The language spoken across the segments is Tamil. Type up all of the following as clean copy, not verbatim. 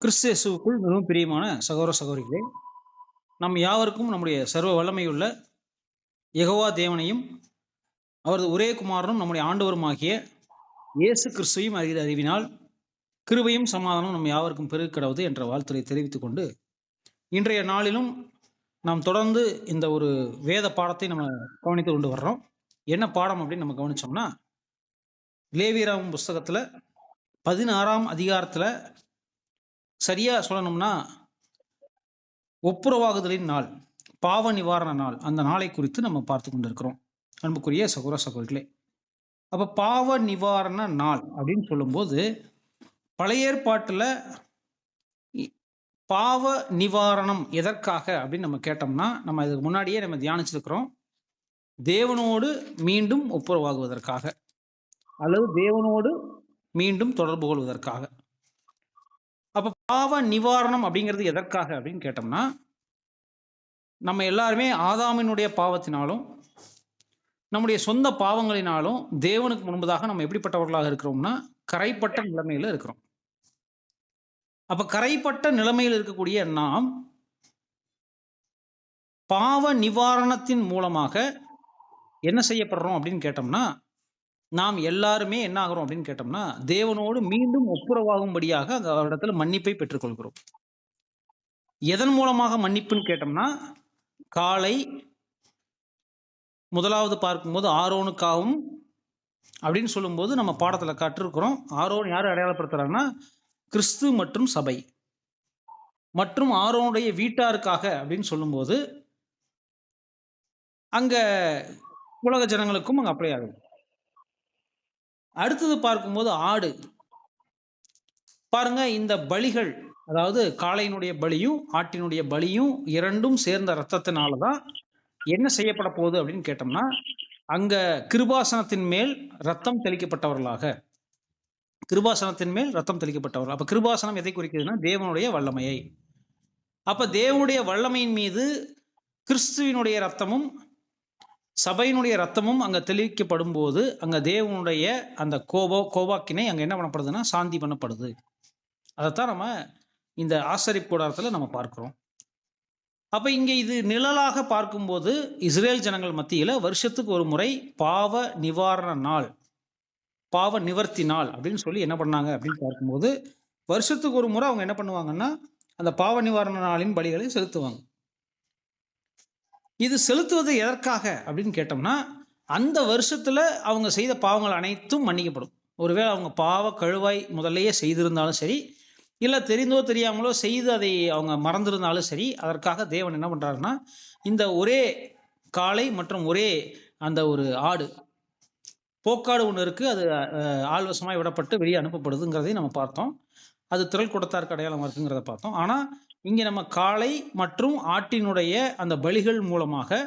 கிறிஸ்து இயேசுவுக்குள் மிகவும் பிரியமான சகோதர சகோதரிகளே, நம் யாவருக்கும் நம்முடைய சர்வ வல்லமையுள்ள யெகோவா தேவனையும் அவரது ஒரே குமாரனும் நம்முடைய ஆண்டவருமாகிய இயேசு கிறிஸ்துவையும் அறிவினால் கிருபையும் சமாதானம் நம் யாவருக்கும் பெருக கடவுது என்ற வாழ்த்துரை தெரிவித்துக் கொண்டு, இன்றைய நாளிலும் நாம் தொடர்ந்து இந்த ஒரு வேத பாடத்தை நம்ம கவனித்து கொண்டு வர்றோம். என்ன பாடம் அப்படின்னு நம்ம கவனிச்சோம்னா, லேவியராகமம் புஸ்தகத்துல 16ஆம் அதிகாரத்துல சரியா சொல்லணும்னா ஒப்புரவாகுதலின் நாள், பாவ நிவாரண நாள், அந்த நாளை குறித்து நம்ம பார்த்து கொண்டிருக்கிறோம். அன்புக்குரிய சகோதர சகோதரிகளே, அப்ப பாவ நிவாரண நாள் அப்படின்னு சொல்லும்போது பழைய ஏற்பாட்டுல பாவ நிவாரணம் எதற்காக அப்படின்னு நம்ம கேட்டோம்னா, நம்ம இதுக்கு முன்னாடியே நம்ம தியானிச்சிருக்கிறோம். தேவனோடு மீண்டும் ஒப்புரவாகுவதற்காக அல்லது தேவனோடு மீண்டும் தொடர்பு கொள்வதற்காக. அப்ப பாவ நிவாரணம் அப்படிங்கிறது எதற்காக அப்படின்னு கேட்டோம்னா, நம்ம எல்லாருமே ஆதாமினுடைய பாவத்தினாலும் நம்முடைய சொந்த பாவங்களினாலும் தேவனுக்கு முன்பதாக நம்ம எப்படிப்பட்டவர்களாக இருக்கிறோம்னா கரைப்பட்ட நிலைமையில இருக்கிறோம். அப்ப கரைப்பட்ட நிலைமையில் இருக்கக்கூடிய நாம் பாவ நிவாரணத்தின் மூலமாக என்ன செய்யப்படுறோம் அப்படின்னு கேட்டோம்னா, நாம் எல்லாருமே என்ன ஆகிறோம் அப்படின்னு கேட்டோம்னா, தேவனோடு மீண்டும் ஒப்புரவாகும்படியாக அந்த இடத்துல மன்னிப்பை பெற்றுக்கொள்கிறோம். எதன் மூலமாக மன்னிப்புன்னு கேட்டோம்னா, காலை முதலாவது பார்க்கும்போது ஆரோனுக்காகவும் அப்படின்னு சொல்லும்போது நம்ம பாடத்துல கற்றிருக்கிறோம். ஆரோன் யாரு அடையாளப்படுத்துறாங்கன்னா கிறிஸ்து மற்றும் சபை, மற்றும் ஆரோனுடைய வீட்டாருக்காக அப்படின்னு சொல்லும்போது அங்க உலக ஜனங்களுக்கும் அங்க அப்ளை ஆகுது. அடுத்தது பார்க்கும்போது ஆடு பாருங்க, இந்த பலிகள், அதாவது காளையினுடைய பலியும் ஆட்டினுடைய பலியும் இரண்டும் சேர்ந்த ரத்தத்தினாலதான் என்ன செய்யப்பட போகுது அப்படின்னு கேட்டோம்னா, அங்க கிருபாசனத்தின் மேல் ரத்தம் தெளிக்கப்பட்டவர்களாக, கிருபாசனத்தின் மேல் ரத்தம் தெளிக்கப்பட்டவர்கள். அப்ப கிருபாசனம் எதை குறிக்குதுன்னா தேவனுடைய வல்லமையை. அப்ப தேவனுடைய வல்லமையின் மீது கிறிஸ்துவினுடைய ரத்தமும் சபையினுடைய ரத்தமும் அங்க தெளிக்கப்படும் போது அங்க தேவனுடைய அந்த கோபாக்கினை அங்க என்ன பண்ணப்படுதுன்னா சாந்தி பண்ணப்படுது. அதைத்தான் நம்ம இந்த ஆசரிப்பு கூடாரத்துல நம்ம பார்க்கிறோம். அப்ப இங்க இது நிழலாக பார்க்கும்போது இஸ்ரேல் ஜனங்கள் மத்தியில வருஷத்துக்கு ஒரு முறை பாவ நிவாரண நாள், பாவ நிவர்த்தி நாள் அப்படின்னு சொல்லி என்ன பண்ணாங்க அப்படின்னு பார்க்கும்போது, வருஷத்துக்கு ஒரு முறை அவங்க என்ன பண்ணுவாங்கன்னா அந்த பாவ நிவாரண நாளின் பலிகளை செலுத்துவாங்க. இது செலுத்துவது எதற்காக அப்படின்னு கேட்டோம்னா, அந்த வருஷத்துல அவங்க செய்த பாவங்கள் அனைத்தும் மன்னிக்கப்படும். ஒருவேளை அவங்க பாவ கழுவாய் முதல்லயே செய்திருந்தாலும் சரி, இல்ல தெரிந்தோ தெரியாமலோ செய்து அதை அவங்க மறந்திருந்தாலும் சரி, அதற்காக தேவன் என்ன பண்றாருன்னா இந்த ஒரே காளை மற்றும் ஒரே அந்த ஒரு ஆடு, போக்காடு ஒன்று இருக்கு, அது ஆள்வசமாய் விடப்பட்டு வெளியே அனுப்பப்படுதுங்கிறதையும் நம்ம பார்த்தோம். அது திரள் கூட்டத்தாருக்கு அடையாளமா இருக்குங்கிறத பார்த்தோம். ஆனா இங்க நம்ம காளை மற்றும் ஆட்டினுடைய அந்த பலிகள் மூலமாக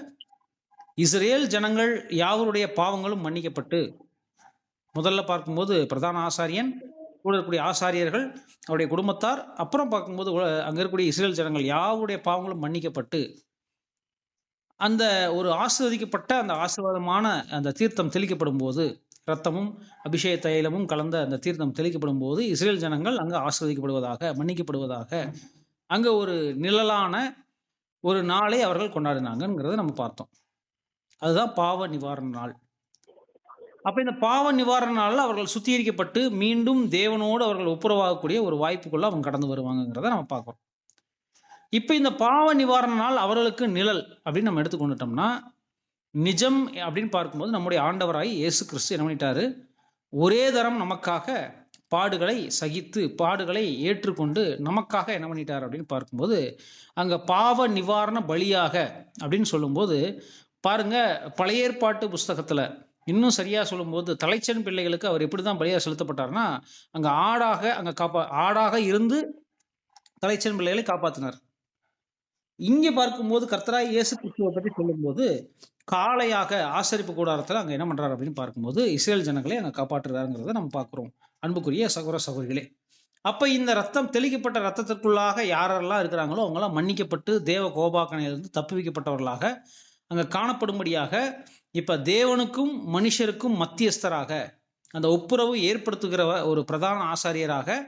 இஸ்ரேல் ஜனங்கள் யாவருடைய பாவங்களும் மன்னிக்கப்பட்டு, முதல்ல பார்க்கும்போது பிரதான ஆசாரியன் கூட இருக்கக்கூடிய ஆசாரியர்கள் அவருடைய குடும்பத்தார், அப்புறம் பார்க்கும்போது அங்க இருக்கக்கூடிய இஸ்ரேல் ஜனங்கள் யாருடைய பாவங்களும் மன்னிக்கப்பட்டு அந்த ஒரு ஆசீர்வதிக்கப்பட்ட அந்த ஆசீர்வாதமான அந்த தீர்த்தம் தெளிக்கப்படும் போது, ரத்தமும் அபிஷேக தைலமும் கலந்த அந்த தீர்த்தம் தெளிக்கப்படும் போது இஸ்ரேல் ஜனங்கள் அங்க ஆசீர்வதிக்கப்படுவதாக, மன்னிக்கப்படுவதாக அங்க ஒரு நிழலான ஒரு நாளை அவர்கள் கொண்டாடினாங்கிறத நம்ம பார்த்தோம். அதுதான் பாவ நிவாரண நாள். அப்ப இந்த பாவ நிவாரண நாள்ல அவர்கள் சுத்திகரிக்கப்பட்டு மீண்டும் தேவனோடு அவர்கள் ஒப்புரவாகக்கூடிய ஒரு வாய்ப்புக்குள்ள அவங்க கடந்து வருவாங்கிறத நம்ம பார்க்கிறோம். இப்ப இந்த பாவ நிவாரண நாள் அவர்களுக்கு நிழல் அப்படின்னு நம்ம எடுத்துக்கொண்டுட்டோம்னா, நிஜம் அப்படின்னு பார்க்கும்போது நம்முடைய ஆண்டவராய் இயேசு கிறிஸ்து என்ன பண்ணிட்டாரு, ஒரே தரம் நமக்காக பாடுகளை சகித்து பாடுகளை ஏற்றுக்கொண்டு நமக்காக என்ன பண்ணிட்டார் அப்படின்னு பார்க்கும்போது, அங்க பாவ நிவாரண பலியாக அப்படின்னு சொல்லும்போது பாருங்க, பழைய ஏற்பாட்டு புஸ்தகத்துல இன்னும் சரியா சொல்லும்போது தலைச்சன் பிள்ளைகளுக்கு அவர் எப்படிதான் பலியா செலுத்தப்பட்டார்னா, அங்க ஆடாக இருந்து தலைச்சன் பிள்ளைகளை காப்பாத்தினார். இங்க பார்க்கும்போது கர்த்தராய் இயேசு கிறிஸ்துவை பற்றி சொல்லும்போது காளையாக ஆசரிப்பு கூடாரத்துல அங்க என்ன பண்றாரு அப்படின்னு பார்க்கும்போது இஸ்ரேல் ஜனங்களை அங்க காப்பாற்றுறாருங்கிறத நம்ம பார்க்கிறோம். அன்புக்குரிய சகோதர சகோதரிகளே, அப்ப இந்த ரத்தம் தெளிக்கப்பட்ட ரத்தத்திற்குள்ளாக யாரெல்லாம் இருக்கிறாங்களோ அவங்களாம் மன்னிக்கப்பட்டு தேவ கோபாக்கனையிலிருந்து தப்புவிக்கப்பட்டவர்களாக அங்க காணப்படும்படியாக இப்ப தேவனுக்கும் மனுஷருக்கும் மத்தியஸ்தராக அந்த ஒப்புரவு ஏற்படுத்துகிற ஒரு பிரதான ஆசாரியராக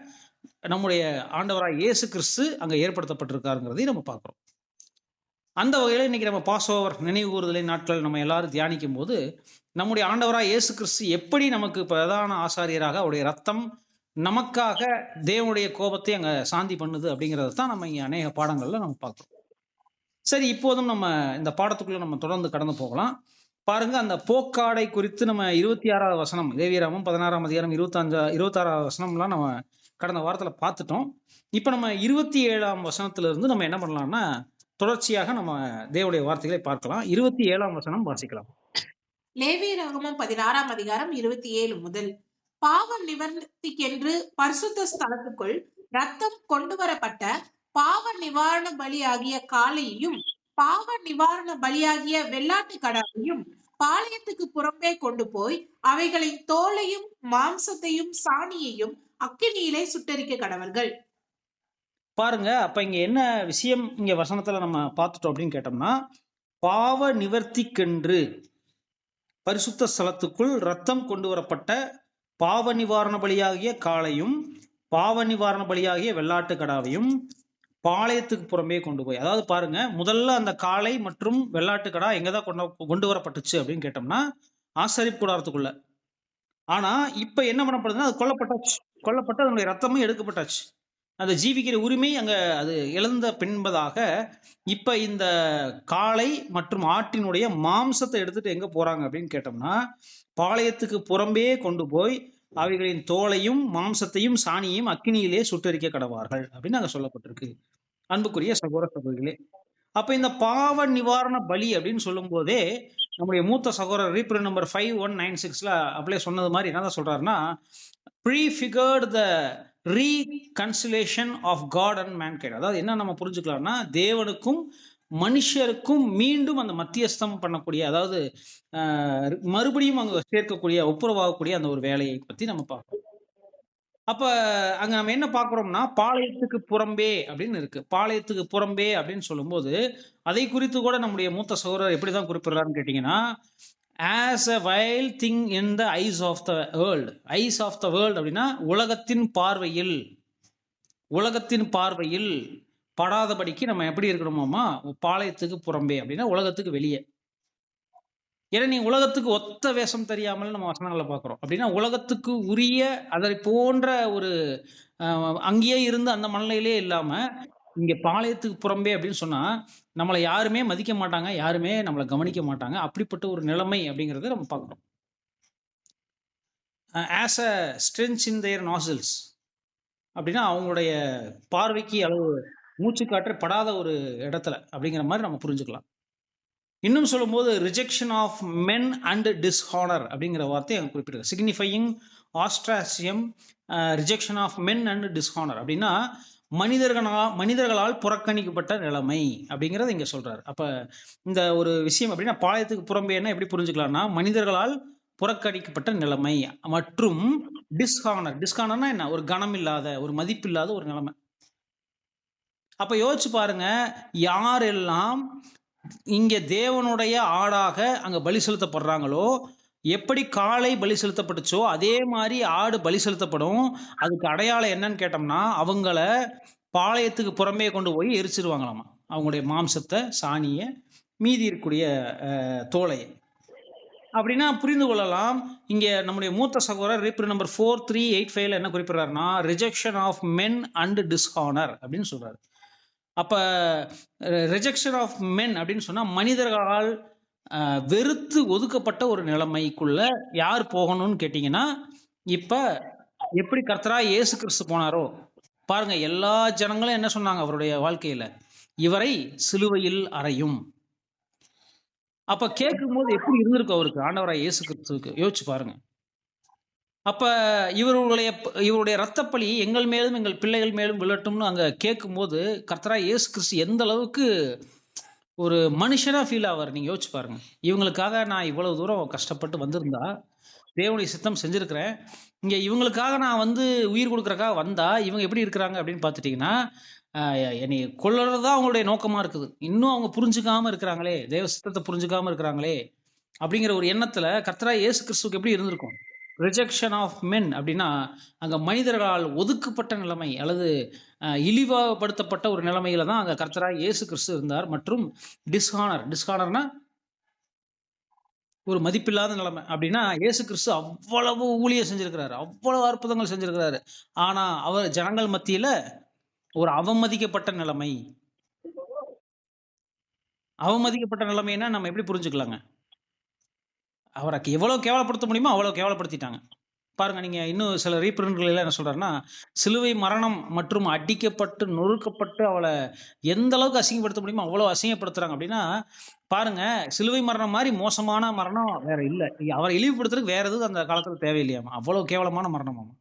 நம்முடைய ஆண்டவராய் இயேசு கிறிஸ்து அங்க ஏற்படுத்தப்பட்டிருக்காருங்கிறதையும் நம்ம பார்க்கிறோம். அந்த வகையில இன்னைக்கு நம்ம பாஸ் ஓவர் நினைவு கூறுதலின் நாட்கள் நம்ம எல்லாரும் தியானிக்கும் போது நம்முடைய ஆண்டவராய் இயேசு கிறிஸ்து எப்படி நமக்கு பிரதான ஆசாரியராக அவருடைய ரத்தம் நமக்காக தேவனுடைய கோபத்தை அங்க சாந்தி பண்ணுது அப்படிங்கறத தான் நம்ம இங்க அநேக பாடங்கள்ல நம்ம பார்க்கிறோம். சரி, இப்போதும் நம்ம இந்த பாடத்துக்குள்ள நம்ம தொடர்ந்து கடந்து போகலாம். பாருங்க, அந்த போக்காடை குறித்து நம்ம 26வது வசனம், லேவியராகமம் 16ஆம் அதிகாரம் 26வது வசனம்லாம் நம்ம கடந்த வாரத்துல பார்த்துட்டோம். இப்ப நம்ம 27ஆம் வசனத்துல இருந்து நம்ம என்ன பண்ணலாம்னா தொடர்ச்சியாக நம்ம தேவனுடைய வார்த்தைகளை பார்க்கலாம். 27ஆம் வசனம் வாசிக்கலாம். லேவியராகமம் 16ஆம் அதிகாரம் 27 முதல். பாவ நிவர்த்திக்கென்று பரிசுத்த ஸ்தலத்துக்குள் ரத்தம் கொண்டு வரப்பட்ட பாவ நிவாரண பலியாகிய காளையையும் பாவ நிவாரண பலியாகிய வெள்ளாட்டு கடாவையும் பாளையத்துக்கு புறம்பே கொண்டு போய் அவைகளின் தோலையும் மாம்சத்தையும் சாணியையும் அக்கினியிலே சுட்டெரிக்க கடவர்கள். பாருங்க, அப்ப இங்க என்ன விஷயம் இங்க வசனத்துல நம்ம பார்த்துட்டோம் அப்படின்னு கேட்டோம்னா, பாவ நிவர்த்திக்கென்று பரிசுத்த ஸ்தலத்துக்குள் ரத்தம் கொண்டு வரப்பட்ட பாவ நிவாரண பலியாகிய காளையும் பாவ நிவாரண பலியாகிய வெள்ளாட்டு கடாவையும் பாளையத்துக்கு புறம்பே கொண்டு போய், அதாவது பாருங்க, முதல்ல அந்த காளை மற்றும் வெள்ளாட்டு கடா எங்கதான் கொண்டு வரப்பட்டுச்சு அப்படின்னு கேட்டோம்னா ஆசரிப்பு கூடாரத்துக்குள்ள. ஆனா இப்ப என்ன பண்ணப்படுதுன்னா அது கொல்லப்பட்டு அதனுடைய ரத்தமும் எடுக்கப்பட்டாச்சு. அந்த ஜீவிக்கிற உரிமை அங்க அது இழந்த பின்பதாக இப்ப இந்த காளை மற்றும் ஆட்டினுடைய மாம்சத்தை எடுத்துட்டு எங்க போறாங்க அப்படின்னு கேட்டோம்னா பாளையத்துக்கு புறம்பே கொண்டு போய் அவைகளின் தோலையும் மாம்சத்தையும் சாணியையும் அக்கினியிலே சுட்டரிக்க கடவார்கள் அப்படின்னு அங்க சொல்லப்பட்டிருக்கு. அன்புக்குரிய சகோதர சகோதரிகளே, அப்ப இந்த பாவ நிவாரண பலி அப்படின்னு சொல்லும் போதே நம்முடைய மூத்த சகோதரர் ரீப்ரண்ட் நம்பர் 5196ல அப்படியே சொன்னது மாதிரி என்னதான் சொல்றாருன்னா, prefigured the reconciliation of God and mankind. அதாவது என்ன நம்ம புரிஞ்சுக்கலாம்னா, தேவனுக்கும் மனுஷருக்கும் மீண்டும் அந்த மத்தியஸ்தம் பண்ணக்கூடிய, அதாவது மறுபடியும் அங்க சேர்க்கக்கூடிய, ஒப்புரவாகக்கூடிய அந்த ஒரு வேலையை பத்தி நம்ம பார்க்கணும். அப்ப அங்க நம்ம என்ன பார்க்கிறோம்னா பாளையத்துக்கு புறம்பே அப்படின்னு இருக்கு. பாளையத்துக்கு புறம்பே அப்படின்னு சொல்லும்போது அதை குறித்து கூட நம்முடைய மூத்த சகோதரர் எப்படிதான் குறிப்பிடுறாருன்னு கேட்டீங்கன்னா, as a vile thing in the eyes of the world. eyes of the world அப்படின்னா உலகத்தின் பார்வையில் படாதபடிக்கு நம்ம எப்படி இருக்கணுமாமா, பாளையத்துக்கு புறம்பே அப்படின்னா உலகத்துக்கு வெளியே. ஏன்னா நீ உலகத்துக்கு ஒத்த வேஷம் தெரியாமல் நம்ம வசனங்களை பார்க்கிறோம். அப்படின்னா உலகத்துக்கு உரிய அதை போன்ற ஒரு அங்கேயே இருந்து அந்த மண்ணிலே இல்லாம இங்க பாளையத்துக்கு புறம்பே அப்படின்னு சொன்னா நம்மளை யாருமே மதிக்க மாட்டாங்க, யாருமே நம்மளை கவனிக்க மாட்டாங்க. அப்படிப்பட்ட ஒரு நிலைமை அப்படிங்கிறத நம்ம பார்க்கிறோம். As a ஸ்ட்ரென்ச் in there nozzles அப்படின்னா அவங்களுடைய பார்வைக்கு அளவு மூச்சு காற்று படாத ஒரு இடத்துல அப்படிங்கிற மாதிரி நம்ம புரிஞ்சுக்கலாம். இன்னும் சொல்லும்போது rejection of men and dishonour அப்படிங்கிற வார்த்தை அங்கே குறிப்பிடுது. Signifying ostracism rejection of men and dishonour அப்படின்னா மனிதர்களால் புறக்கணிக்கப்பட்ட நிலைமை அப்படிங்கிறத இங்க சொல்றாரு. அப்ப இந்த ஒரு விஷயம் அப்படின்னா பாளையத்துக்கு புறம்பே என்ன எப்படி புரிஞ்சுக்கலாம்னா, மனிதர்களால் புறக்கணிக்கப்பட்ட நிலைமை மற்றும் டிஸ்ஹானர்னா என்ன, ஒரு கனம் இல்லாத, ஒரு மதிப்பில்லாத ஒரு நிலைமை. அப்ப யோசிச்சு பாருங்க, யாரெல்லாம் இங்க தேவனுடைய ஆடாக அங்க பலி செலுத்தப்படுறாங்களோ, எப்படி காளை பலி செலுத்தப்பட்டுச்சோ அதே மாதிரி ஆடு பலி செலுத்தப்படும். அதுக்கு அடையாளம் என்னன்னு கேட்டோம்னா, அவங்கள பாளையத்துக்கு புறம்பே கொண்டு போய் எரிச்சிருவாங்களாமா, அவங்களுடைய மாம்சத்தை, சாணியை, மீதி இருக்கக்கூடிய தோலையை. அப்படின்னா புரிந்து கொள்ளலாம். இங்க நம்முடைய மூத்த சகோதரர் ரீப்ரண்ட் நம்பர் 4385 என்ன குறிப்பிடுறாருன்னா, rejection of men and dishonour அப்படின்னு சொல்றாரு. அப்ப ரிஜெக்ஷன் ஆஃப் மென் அப்படின்னு சொன்னா மனிதர்களால் வெறுத்து ஒதுக்கப்பட்ட ஒரு நிலைமைக்குள்ள யார் போகணும்னு கேட்டீங்கன்னா, இப்ப எப்படி கர்த்தராகிய இயேசு கிறிஸ்து போனாரோ பாருங்க, எல்லா ஜனங்களும் என்ன சொன்னாங்க அவருடைய வாழ்க்கையில, இவரை சிலுவையில் அறையும். அப்ப கேட்கும் போது எப்படி இருந்திருக்கும் அவருக்கு, ஆண்டவராகிய இயேசு கிறிஸ்துவுக்கு, யோசிச்சு பாருங்க. அப்ப இவருடைய ரத்தப்பழி எங்கள் மேலும் எங்கள் பிள்ளைகள் மேலும் விழட்டும்னு அங்க கேட்கும் போது கர்த்தராகிய இயேசு கிறிஸ்து எந்த அளவுக்கு ஒரு மனுஷனா ஃபீல் ஆவார் நீங்க யோசிச்சு பாருங்க. இவங்களுக்காக நான் இவ்வளவு தூரம் கஷ்டப்பட்டு வந்திருந்தா, தேவனுடைய சித்தம் செஞ்சிருக்கிறேன், இங்க இவங்களுக்காக நான் வந்து உயிர் கொடுக்கறக்காக வந்தா இவங்க எப்படி இருக்கிறாங்க அப்படின்னு பார்த்துட்டீங்கன்னா, என்னை கொல்லுறதுதான் அவங்களுடைய நோக்கமா இருக்குது. இன்னும் அவங்க புரிஞ்சுக்காம இருக்கிறாங்களே, தேவ சித்தத்தை புரிஞ்சுக்காம இருக்கிறாங்களே அப்படிங்கிற ஒரு எண்ணத்துல கர்த்தராகிய இயேசு கிறிஸ்துவுக்கு எப்படி இருந்திருக்கும். ரிஜெக்ஷன் ஆஃப் மென் அப்படின்னா அங்கே மனிதர்களால் ஒதுக்கப்பட்ட நிலைமை அல்லது இழிவுபடுத்தப்பட்ட ஒரு நிலைமையில தான் அங்கே கர்த்தராக இயேசு கிறிஸ்து இருந்தார். மற்றும் டிஸ்ஹானர்னா ஒரு மதிப்பில்லாத நிலைமை. அப்படின்னா இயேசு கிறிஸ்து அவ்வளவு ஊழியம் செஞ்சிருக்கிறாரு, அவ்வளவு அற்புதங்கள் செஞ்சிருக்கிறாரு. ஆனா அவர் ஜனங்கள் மத்தியில ஒரு அவமதிக்கப்பட்ட நிலைமை. அவமதிக்கப்பட்ட நிலைமைன்னா நம்ம எப்படி புரிஞ்சுக்கலாங்க? அவரை எவ்வளவு கேவலப்படுத்த முடியுமோ அவ்வளவு கேவலப்படுத்திட்டாங்க. பாருங்க, நீங்க இன்னும் சில ரீப்ரிண்ட்கள் என்ன சொல்றாருன்னா, சிலுவை மரணம் மற்றும் அடிக்கப்பட்டு நொறுக்கப்பட்டு அவளை எந்த அளவுக்கு அசிங்கப்படுத்த முடியுமோ அவ்வளவு அசிங்கப்படுத்துறாங்க. அப்படின்னா பாருங்க, சிலுவை மரணம் மாதிரி மோசமான மரணம் வேற இல்லை. அவரை இழிவுபடுத்துறதுக்கு வேற எதுவும் அந்த காலத்துல தேவையில்லையாமா, அவ்வளவு கேவலமான மரணமாமா.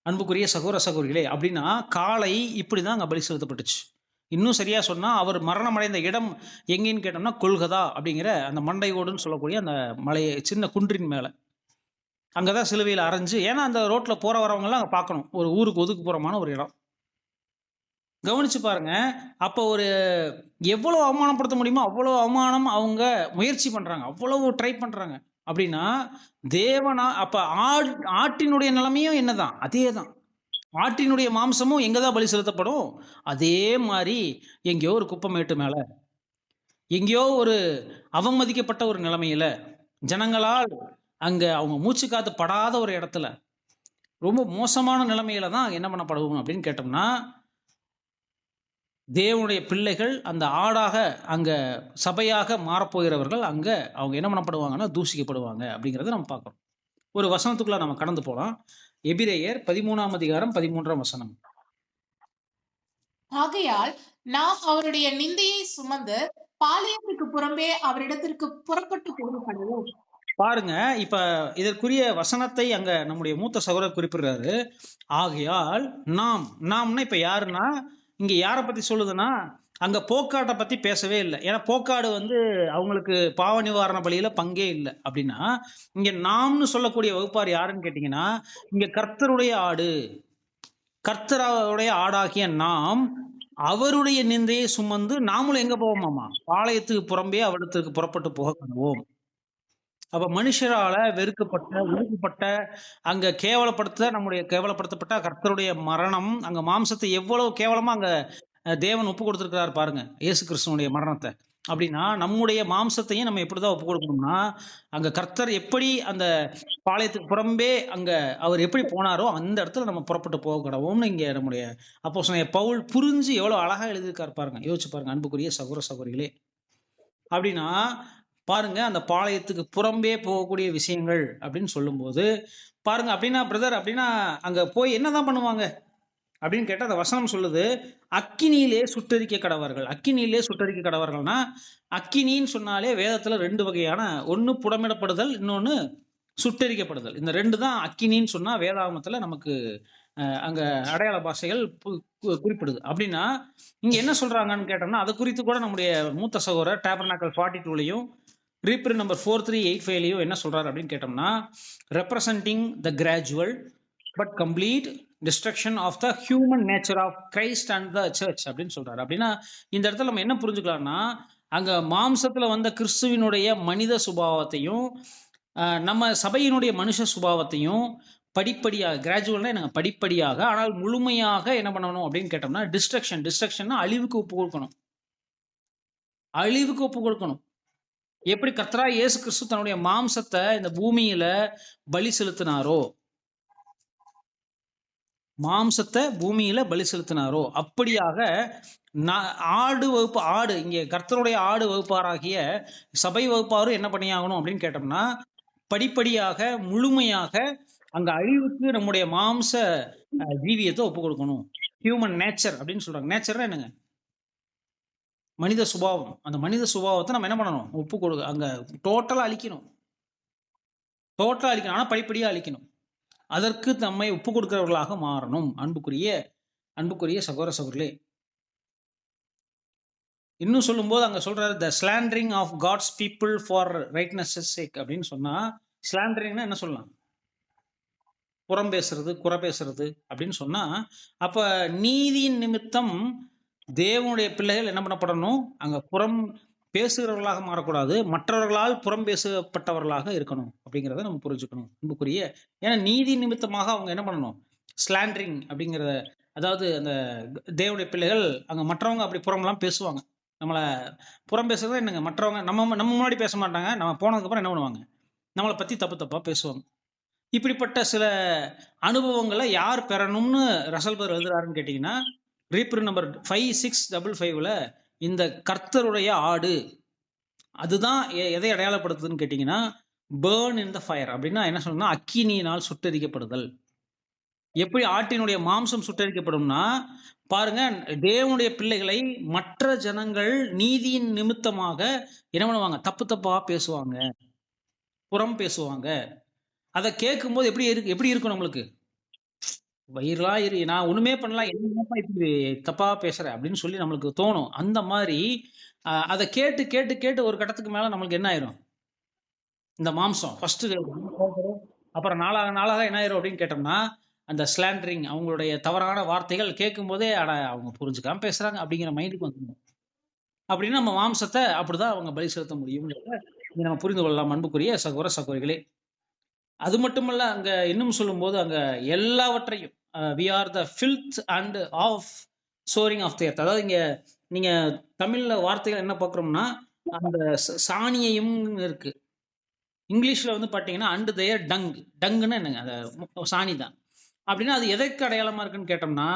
அன்புக்குரிய சகோதர சகோதரிகளே, அப்படின்னா காலை இப்படிதான் அங்க பலி செலுத்தப்பட்டுச்சு. இன்னும் சரியா சொன்னா அவர் மரணம் அடைந்த இடம் எங்கேன்னு கேட்டோம்னா கொல்கதா அப்படிங்கிற அந்த மண்டையோடுன்னு சொல்லக்கூடிய அந்த மலையை சின்ன குன்றின் மேல அங்கதான் சிலுவையில் அரைஞ்சு. ஏன்னா அந்த ரோட்ல போற வரவங்க எல்லாம் அங்க பார்க்கணும், ஒரு ஊருக்கு ஒதுக்குப்புறமான ஒரு இடம். கவனிச்சு பாருங்க, அப்போ ஒரு எவ்வளவு அவமானப்படுத்த முடியுமோ அவ்வளவு அவமானம் அவங்க முயற்சி பண்றாங்க, அவ்வளவு ட்ரை பண்றாங்க. அப்படின்னா தேவனா அப்ப ஆட்டினுடைய நிலைமையும் என்னதான், அதே தான். ஆட்டினுடைய மாம்சமும் எங்கதான் பலி செலுத்தப்படும்? அதே மாதிரி எங்கேயோ ஒரு குப்பமேட்டு மேல, எங்கேயோ ஒரு அவமதிக்கப்பட்ட ஒரு நிலைமையில, ஜனங்களால் அங்க அவங்க மூச்சு காத்து படாத ஒரு இடத்துல, ரொம்ப மோசமான நிலைமையில தான் என்ன பண்ணப்படுவோம் அப்படின்னு கேட்டோம்னா, தேவனுடைய பிள்ளைகள் அந்த ஆடாக அங்க சபையாக மாறப்போகிறவர்கள் அங்க அவங்க என்ன பண்ணப்படுவாங்கன்னா தூசிக்கப்படுவாங்க அப்படிங்கிறத நம்ம பார்க்கிறோம். ஒரு வசனத்துக்குள்ள நம்ம கடந்து போலாம். எபிரேயர் 13ஆம் அதிகாரம் 13ஆம் வசனம். ஆகையால் நாம் அவருடைய நிந்தையை சுமந்து பாளையத்துக்கு புறம்பே அவரிடத்திற்கு புறப்பட்டு போகப்படுவோம். பாருங்க, இப்ப இதற்குரிய வசனத்தை அங்க நம்முடைய மூத்த சகோதரர் குறிப்பிடுறாரு. ஆகையால் நாம்னா இப்ப யாருன்னா, இங்க யாரை பத்தி சொல்லுதுன்னா, அங்க போக்காட்டை பத்தி பேசவே இல்லை. ஏன்னா போக்காடு அவங்களுக்கு பாவ நிவாரண பலியில பங்கே இல்லை. அப்படின்னா இங்க நாம்னு சொல்லக்கூடிய வகுப்பார் யாருன்னு கேட்டீங்கன்னா, இங்க கர்த்தருடைய ஆடு, கர்த்தருடைய ஆடாகிய நாம் அவருடைய நிந்தையை சுமந்து நாமளும் எங்க போவோமாமா, பாளையத்துக்கு புறம்பே அவரிடத்துக்கு புறப்பட்டு போக கருவோம். அப்ப மனுஷரால வெறுக்கப்பட்ட ஒடுக்கப்பட்ட அங்க கேவலப்படுத்தப்பட்ட கர்த்தருடைய மரணம், அங்க மாம்சத்தை எவ்வளவு கேவலமா அங்க தேவன் ஒப்பு கொடுத்திருக்கிறார் பாருங்க, இயேசு கிறிஸ்துவனுடைய மரணத்தை. அப்படின்னா நம்முடைய மாம்சத்தையும் நம்ம எப்படிதான் ஒப்பு கொடுக்கணும்னா, அங்க கர்த்தர் எப்படி அந்த பாளையத்துக்கு புறம்பே அங்க அவர் எப்படி போனாரோ அந்த இடத்துல நம்ம புறப்பட்டு போக கடவும்னு இங்க நம்முடைய அப்போஸ்தலனாகிய பவுல் புரிஞ்சு எவ்வளவு அழகா எழுதியிருக்காரு பாருங்க. யோசிச்சு பாருங்க அன்புக்குரிய சகோதர சகோதரிகளே. அப்படின்னா பாருங்க, அந்த பாளையத்துக்கு புறம்பே போகக்கூடிய விஷயங்கள் அப்படின்னு சொல்லும்போது பாருங்க, அப்படின்னா பிரதர் அப்படின்னா அங்க போய் என்னதான் பண்ணுவாங்க அப்படின்னு கேட்டா அந்த வசனம் சொல்லுது, அக்கினியிலே சுட்டரிக்க கடவர்கள். அக்கினியிலே சுட்டரிக்க கடவர்கள்னா, அக்கினின்னு சொன்னாலே வேதத்துல ரெண்டு வகையான, ஒன்னு புடமிடப்படுதல், இன்னொன்னு சுட்டரிக்கப்படுதல். இந்த ரெண்டு தான் அக்கினின்னு சொன்னா வேதாகமத்துல நமக்கு அங்க அடையாள பாஷைகள் குறிப்பிடுது. அப்படின்னா இங்க என்ன சொல்றாங்கன்னு கேட்டோம்னா, அதை குறித்து கூட நம்முடைய மூத்த சகோதரர் டேபர்நாக்கல் 42லையும் ரீப்ரிண்ட் நம்பர் 4385லையும் என்ன சொல்றாரு அப்படின்னு கேட்டோம்னா, representing the gradual but complete destruction of the human nature of Christ and the church அப்படின்னு சொல்றாரு. அப்படின்னா இந்த இடத்துல நம்ம என்ன புரிஞ்சுக்கலாம்னா, அங்க மாம்சத்துல வந்த கிறிஸ்துவினுடைய மனித சுபாவத்தையும் நம்ம சபையினுடைய மனுஷ சுபாவத்தையும் படிப்படியாக, கிராஜுவல்னா என்னங்க, படிப்படியாக ஆனால் முழுமையாக என்ன பண்ணணும் அப்படின்னு கேட்டோம்னா, டிஸ்ட்ரக்ஷன்னா அழிவுக்கு ஒப்பு கொடுக்கணும். அழிவுக்கு ஒப்பு கொடுக்கணும். எப்படி கர்த்தராகிய இயேசு கிறிஸ்து தன்னுடைய மாம்சத்தை இந்த பூமியில பலி செலுத்தினாரோ, அப்படியாக ஆடு இங்கே கர்த்தருடைய ஆடு வகுப்பாராகிய சபை வகுப்பாரும் என்ன பண்ணியாகணும் அப்படின்னு கேட்டோம்னா, படிப்படியாக முழுமையாக அங்க அழிவுக்கு நம்முடைய மாம்ச ஜீவியத்தை ஒப்பு கொடுக்கணும். ஹியூமன் நேச்சர் அப்படின்னு சொல்றாங்க. நேச்சர்னா என்னங்க, மனித சுபாவம். அந்த மனித சுபாவத்தை நம்ம என்ன பண்ணணும், ஒப்பு கொடுக்க, அங்க டோட்டலா அழிக்கணும். ஆனா படிப்படியா அழிக்கணும். அதற்கு நம்மை ஒப்பு கொடுக்கிறவர்களாக மாறணும். அன்புக்குரிய சகோதர சகோதரர்களே, இன்னும் சொல்லும்போது அங்க சொல்றாரு, the slandering of God's people for righteousness sake அப்படின்னு சொன்னா, ஸ்லாண்டரிங்னா என்ன சொல்லலாம், புறம் பேசுறது, குறை பேசுறது அப்படின்னு சொன்னா, அப்ப நீதியின் நிமித்தம் தேவனுடைய பிள்ளைகள் என்ன பண்ணப்படணும், அங்க புறம் பேசுகிறவர்களாக மாறக்கூடாது, மற்றவர்களால் புறம் பேசப்பட்டவர்களாக இருக்கணும் அப்படிங்கிறத நம்ம புரிஞ்சுக்கணும் அன்புக்குரிய. ஏன்னா நீதி நிமித்தமாக அவங்க என்ன பண்ணணும், ஸ்லாண்டரிங் அப்படிங்கிறத, அதாவது அந்த தேவனுடைய பிள்ளைகள் அங்க மற்றவங்க அப்படி புறம்லாம் பேசுவாங்க. நம்மளை புறம் பேசுறது என்னங்க, மற்றவங்க நம்ம நம்ம முன்னாடி பேச மாட்டாங்க, நம்ம போனதுக்கப்புறம் என்ன பண்ணுவாங்க, நம்மளை பத்தி தப்பு தப்பா பேசுவாங்க. இப்படிப்பட்ட சில அனுபவங்களை யார் பெறணும்னு ரசல் பர் எழுதுறாருன்னு கேட்டீங்கன்னா, ரீப்ரு நம்பர் 5655ல இந்த கர்த்தருடைய ஆடு, அதுதான் எதை அடையாளப்படுத்துதுன்னு கேட்டீங்கன்னா, பேர்ன் இன் த ஃபயர் அப்படின்னா என்ன சொல்லணும்னா, அக்கினியினால் சுட்டரிக்கப்படுதல். எப்படி ஆட்டினுடைய மாம்சம் சுட்டரிக்கப்படும்னா, பாருங்க, தேவனுடைய பிள்ளைகளை மற்ற ஜனங்கள் நீதியின் நிமித்தமாக என்ன பண்ணுவாங்க, தப்பு தப்பா பேசுவாங்க, புறம் பேசுவாங்க. அதை கேட்கும்போது எப்படி இருக்கும் நம்மளுக்கு, வயிறுலா நான் ஒண்ணுமே பண்ணலாம், என்னப்பா இப்படி தப்பா பேசுற அப்படின்னு சொல்லி நம்மளுக்கு தோணும். அந்த மாதிரி அதை கேட்டு கேட்டு கேட்டு ஒரு கட்டத்துக்கு மேல நம்மளுக்கு என்ன ஆயிரும், இந்த மாம்சம் ஃபர்ஸ்ட், அப்புறம் நாளாக நாளாக என்ன ஆயிரும் அப்படின்னு கேட்டோம்னா, அந்த ஸ்லாண்டரிங், அவங்களுடைய தவறான வார்த்தைகள் கேட்கும் போதே அட அவங்க புரிஞ்சுக்காம பேசுறாங்க அப்படிங்கிற மைண்டுக்கு வந்துடும். அப்படின்னு நம்ம மாம்சத்தை அப்படிதான் அவங்க பலி செலுத்த முடியும், நம்ம புரிந்து கொள்ளலாம் அன்புக்குரிய சகோதர சகோதரிகளே. அது மட்டுமல்ல, அங்க இன்னும் சொல்லும் போது அங்க எல்லாவற்றையும் we are the filth and offscouring of the earth. அதாவது இங்க நீங்க தமிழ்ல வார்த்தைகள் என்ன பார்க்குறோம்னா, அந்த சாணியையும் இருக்கு. இங்கிலீஷ்ல வந்து பாத்தீங்கன்னா அண்டு தேர் டங்குன்னு என்னங்க, அந்த சாணி தான். அப்படின்னா அது எதற்கு அடையாளமா இருக்குன்னு கேட்டோம்னா,